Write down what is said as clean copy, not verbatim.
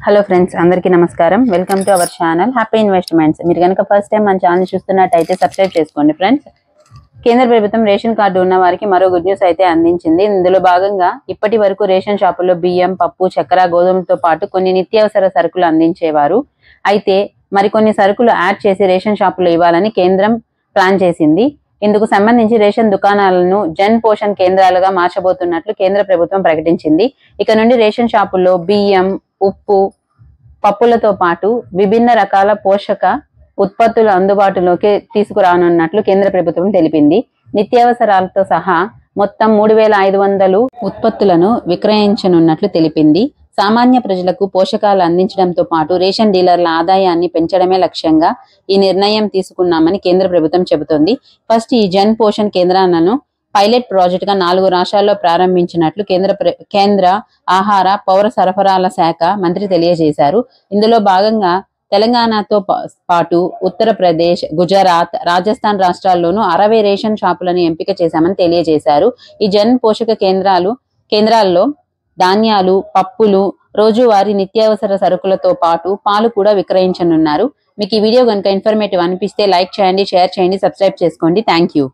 Hello friends, అందరికీ నమస్కారం. Welcome to our channel happy investments. మీరు కనుక ఫస్ట్ టైం మన ఛానల్ చూస్తున్నట్టయితే సబ్స్క్రైబ్ చేసుకోండి ఫ్రెండ్స్. కేంద్ర ప్రభుత్వం రేషన్ కార్డు ఉన్న వారికి మరో గుడ్ న్యూస్ అయితే అందించింది. ఇందులో భాగంగా ఇప్పటి వరకు రేషన్ షాపుల్లో బియ్యం, పప్పు, చక్కెర, గోధుమలతో పాటు కొన్ని నిత్యావసర సరుకులు అందించేవారు. అయితే మరికొన్ని సరుకులు యాడ్ చేసి రేషన్ షాపుల్లో ఇవ్వాలని కేంద్రం ప్లాన్ చేసింది. ఇందుకు సంబంధించి రేషన్ దుకాణాలను జన్ పోషణ్ కేంద్రాలుగా మార్చబోతున్నట్లు కేంద్ర ప్రభుత్వం ప్రకటించింది. ఇక నుండి రేషన్ షాపుల్లో బియ్యం, ఉప్పు, పప్పులతో పాటు విభిన్న రకాల పోషక ఉత్పత్తులు అందుబాటులోకి తీసుకురానున్నట్లు కేంద్ర ప్రభుత్వం తెలిపింది. నిత్యావసరాలతో సహా మొత్తం 3500 ఉత్పత్తులను విక్రయించనున్నట్లు తెలిపింది. సామాన్య ప్రజలకు పోషకాలు అందించడంతో పాటు రేషన్ డీలర్ల ఆదాయాన్ని పెంచడమే లక్ష్యంగా ఈ నిర్ణయం తీసుకున్నామని కేంద్ర ప్రభుత్వం చెబుతోంది. ఫస్ట్ ఈ జన్ పోషణ్ కేంద్రాలను పైలట్ ప్రాజెక్ట్ గా 4 రాష్ట్రాల్లో ప్రారంభించినట్లు కేంద్ర ఆహార పౌర సరఫరాల శాఖ మంత్రి తెలియజేశారు. ఇందులో భాగంగా తెలంగాణతో పాటు ఉత్తరప్రదేశ్, గుజరాత్, రాజస్థాన్ రాష్ట్రాల్లోనూ 60 రేషన్ షాపులను ఎంపిక చేశామని తెలియజేశారు. ఈ జన్ పోషక కేంద్రాల్లో ధాన్యాలు, పప్పులు, రోజువారీ నిత్యావసర సరుకులతో పాటు పాలు కూడా విక్రయించనున్నారు. మీకు ఈ వీడియో కనుక ఇన్ఫర్మేటివ్ అనిపిస్తే లైక్ చేయండి, షేర్ చేయండి, సబ్స్క్రైబ్ చేసుకోండి. Thank you.